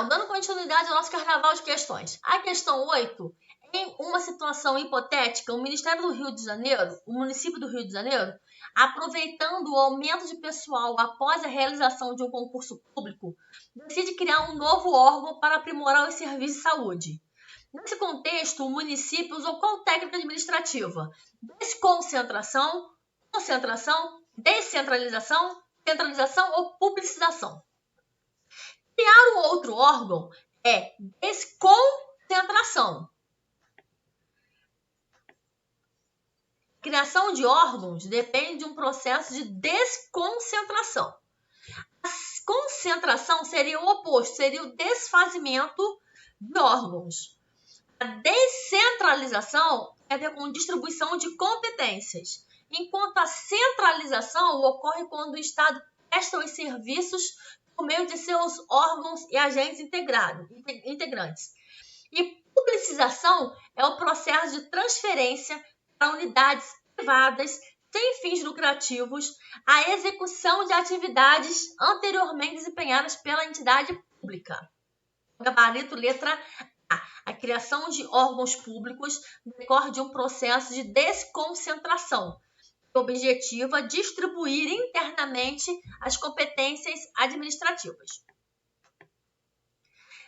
Então, dando continuidade ao nosso carnaval de questões. A questão 8, em uma situação hipotética, o Ministério do Rio de Janeiro, o município do Rio de Janeiro, aproveitando o aumento de pessoal após a realização de um concurso público, decide criar um novo órgão para aprimorar os serviços de saúde. Nesse contexto, o município usou qual técnica administrativa? Desconcentração, concentração, descentralização, centralização ou publicização? Criar um outro órgão é desconcentração. Criação de órgãos depende de um processo de desconcentração. A concentração seria o oposto, seria o desfazimento de órgãos. A descentralização tem a ver com distribuição de competências, enquanto a centralização ocorre quando o Estado presta os serviços por meio de seus órgãos e agentes integrantes. E publicização é o processo de transferência para unidades privadas sem fins lucrativos a execução de atividades anteriormente desempenhadas pela entidade pública. Gabarito letra A. A criação de órgãos públicos decorre de um processo de desconcentração, que objetiva distribuir internamente as competências administrativas.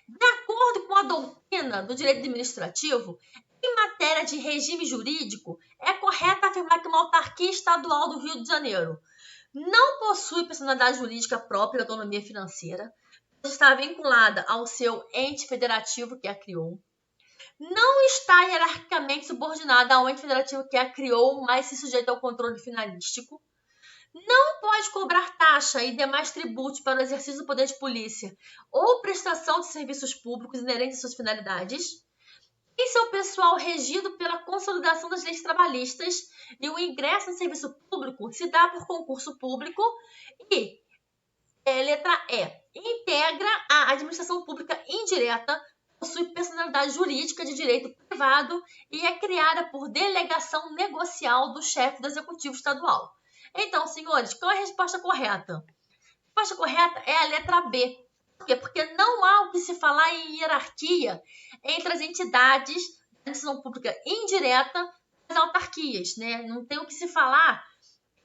De acordo com a doutrina do direito administrativo, em matéria de regime jurídico, é correto afirmar que uma autarquia estadual do Rio de Janeiro não possui personalidade jurídica própria e autonomia financeira, está vinculada ao seu ente federativo que a criou, não está hierarquicamente subordinada ao ente federativo que a criou, mas se sujeita ao controle finalístico, não pode cobrar taxa e demais tributos para o exercício do poder de polícia ou prestação de serviços públicos inerentes às suas finalidades, tem seu pessoal regido pela consolidação das leis trabalhistas e o ingresso no serviço público se dá por concurso público e, letra E, integra a administração pública indireta, possui personalidade jurídica de direito privado e é criada por delegação negocial do chefe do executivo estadual. Então, senhores, qual é a resposta correta? A resposta correta é a letra B. Por quê? Porque não há o que se falar em hierarquia entre as entidades da administração pública indireta e as autarquias, né? Não tem o que se falar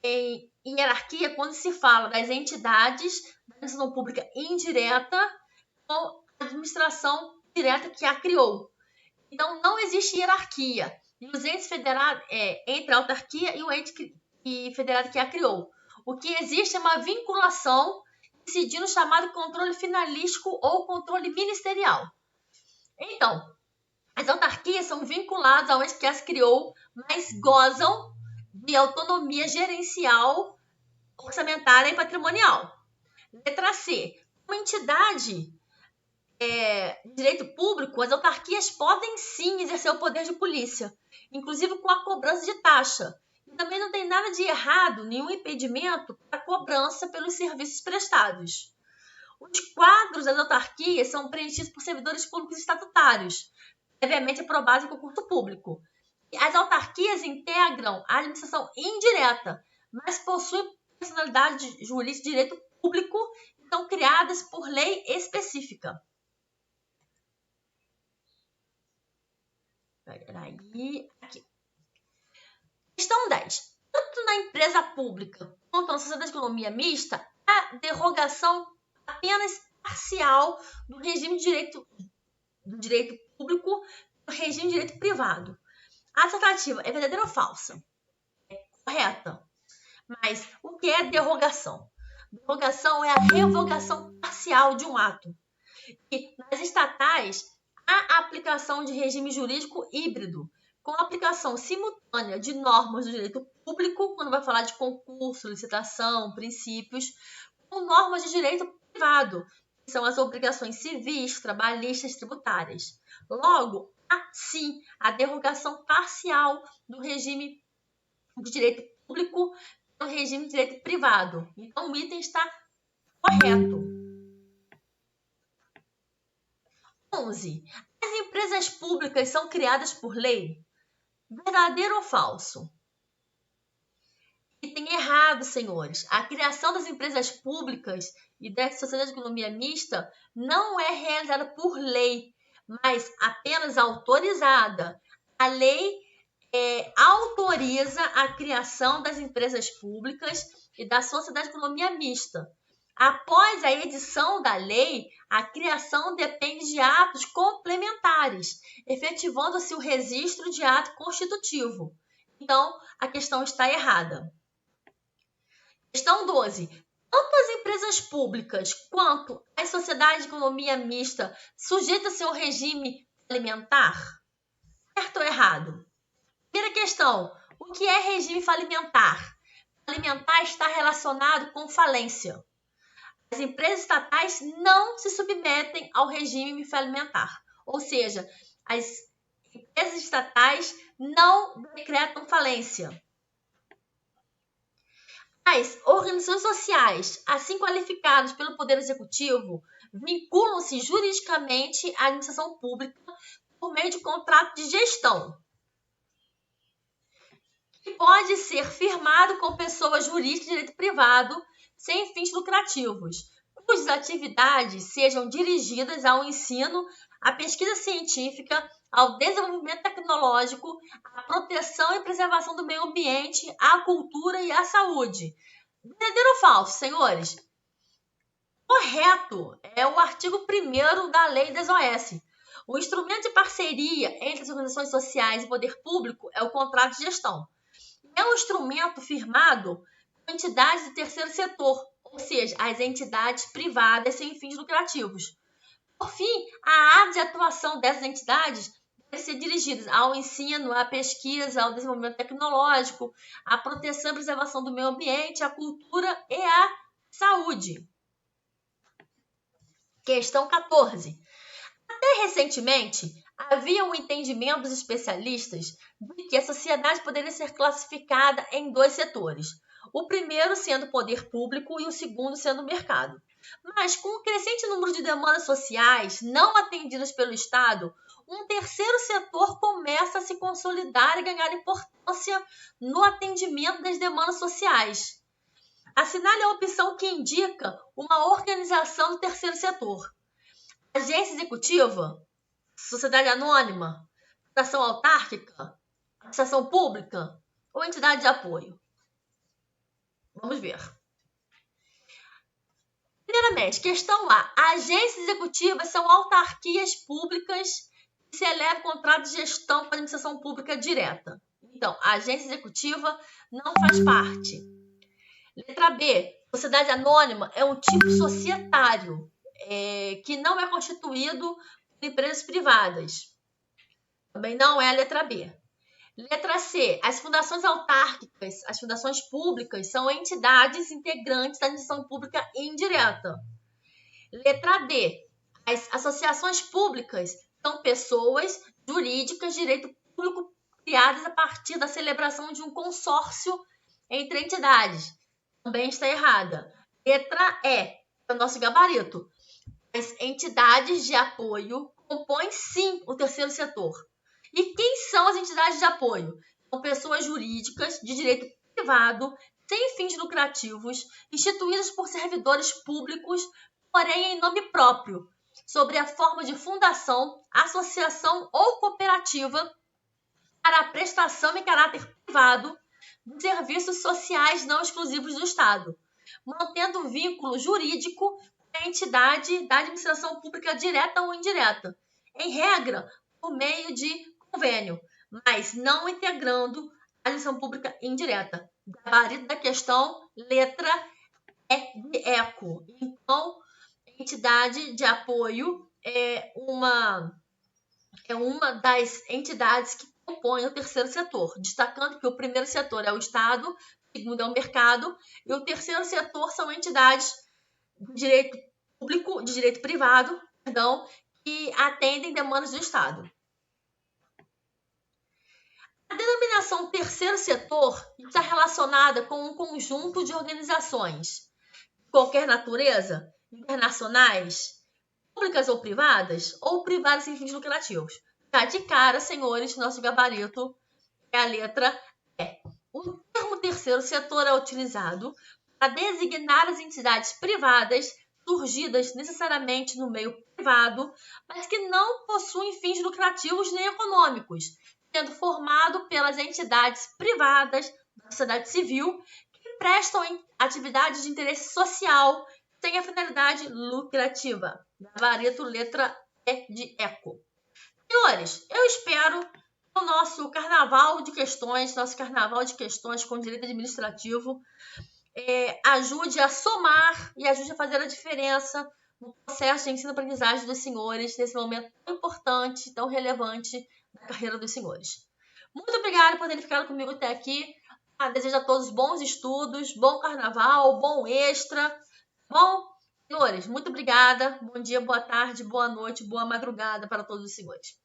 em hierarquia quando se fala das entidades da administração pública indireta com a administração direta que a criou. Então, não existe hierarquia. E os entes federados entre a autarquia e o ente federado que a criou. O que existe é uma vinculação incidindo o chamado controle finalístico ou controle ministerial. Então, as autarquias são vinculadas ao ente que as criou, mas gozam de autonomia gerencial, orçamentária e patrimonial. Letra C. Uma entidade de direito público, as autarquias podem sim exercer o poder de polícia, inclusive com a cobrança de taxa. E também não tem nada de errado, nenhum impedimento para a cobrança pelos serviços prestados. Os quadros das autarquias são preenchidos por servidores públicos estatutários, previamente aprovados em concurso público. As autarquias integram a administração indireta, mas possuem personalidade jurídica de direito público e são criadas por lei específica. Aqui. Questão 10. Tanto na empresa pública quanto na sociedade de economia mista, há derrogação apenas parcial do regime de direito público do regime de direito privado. A tratativa é verdadeira ou falsa? É correta. Mas o que é derrogação? Derrogação é a revogação parcial de um ato. E nas estatais, há a aplicação de regime jurídico híbrido, com a aplicação simultânea de normas do direito público, quando vai falar de concurso, licitação, princípios, com normas de direito privado, que são as obrigações civis, trabalhistas, tributárias. Logo, há sim a derrogação parcial do regime de direito público no regime de direito privado. Então, o item está correto. 11. As empresas públicas são criadas por lei? Verdadeiro ou falso? Item errado, senhores. A criação das empresas públicas e da sociedade de economia mista não é realizada por lei, mas apenas autorizada. A lei autoriza a criação das empresas públicas e da sociedade de economia mista. Após a edição da lei, a criação depende de atos complementares, efetivando-se o registro de ato constitutivo. Então, a questão está errada. Questão 12. Tanto as empresas públicas quanto as sociedades de economia mista sujeitam-se ao regime falimentar? Certo ou errado? Primeira questão. O que é regime falimentar? Falimentar está relacionado com falência. As empresas estatais não se submetem ao regime falimentar. Ou seja, as empresas estatais não decretam falência. As organizações sociais, assim qualificadas pelo Poder Executivo, vinculam-se juridicamente à administração pública por meio de contrato de gestão, que pode ser firmado com pessoas jurídicas de direito privado sem fins lucrativos, cujas atividades sejam dirigidas ao ensino, à pesquisa científica, ao desenvolvimento tecnológico, à proteção e preservação do meio ambiente, à cultura e à saúde. Verdadeiro ou falso, senhores? Correto. É o artigo 1º da Lei das OS. O instrumento de parceria entre as organizações sociais e o poder público é o contrato de gestão. É um instrumento firmado com entidades do terceiro setor, ou seja, as entidades privadas sem fins lucrativos. Por fim, a área de atuação dessas entidades deve ser dirigida ao ensino, à pesquisa, ao desenvolvimento tecnológico, à proteção e preservação do meio ambiente, à cultura e à saúde. Questão 14. Até recentemente, havia um entendimento dos especialistas de que a sociedade poderia ser classificada em 2 setores. O primeiro sendo o poder público e o segundo sendo o mercado. Mas com o crescente número de demandas sociais não atendidas pelo Estado, um terceiro setor começa a se consolidar e ganhar importância no atendimento das demandas sociais. Assinale a opção que indica uma organização do terceiro setor. Agência executiva, sociedade anônima, fundação autárquica, administração pública ou entidade de apoio? Vamos ver. Primeiramente, questão A. Agências executivas são autarquias públicas que celebram contrato de gestão com a administração pública direta. Então, a agência executiva não faz parte. Letra B. Sociedade anônima é um tipo societário que não é constituído por empresas privadas. Também não é a letra B. Letra C. As fundações autárquicas, as fundações públicas, são entidades integrantes da administração pública indireta. Letra D. As associações públicas são pessoas jurídicas de direito público criadas a partir da celebração de um consórcio entre entidades. Também está errada. Letra E. É o nosso gabarito. As entidades de apoio compõem, sim, o terceiro setor. E quem são as entidades de apoio? São pessoas jurídicas de direito privado, sem fins lucrativos, instituídas por servidores públicos, porém em nome próprio, sobre a forma de fundação, associação ou cooperativa para a prestação em caráter privado de serviços sociais não exclusivos do Estado, mantendo vínculo jurídico com a entidade da administração pública direta ou indireta, em regra, por meio de convênio, mas não integrando a administração pública indireta. Gabarito da questão, letra E de eco. Então, entidade de apoio é uma das entidades que compõem o terceiro setor, destacando que o primeiro setor é o Estado, o segundo é o mercado, e o terceiro setor são entidades de direito público, de direito privado, que atendem demandas do Estado. A denominação terceiro setor está relacionada com um conjunto de organizações de qualquer natureza, internacionais, públicas ou privadas sem fins lucrativos. Tá de cara, senhores, nosso gabarito é a letra E. O termo terceiro terceiro setor é utilizado para designar as entidades privadas surgidas necessariamente no meio privado, mas que não possuem fins lucrativos nem econômicos, sendo formado pelas entidades privadas da sociedade civil que prestam atividades de interesse social sem a finalidade lucrativa. Gabarito letra E de eco. Senhores, eu espero que o nosso carnaval de questões com direito administrativo ajude a somar e ajude a fazer a diferença no processo de ensino-aprendizagem dos senhores nesse momento tão importante, tão relevante da carreira dos senhores. Muito obrigada por terem ficado comigo até aqui. Desejo a todos bons estudos, bom carnaval, bom extra. Bom, senhores, muito obrigada. Bom dia, boa tarde, boa noite, boa madrugada para todos os senhores.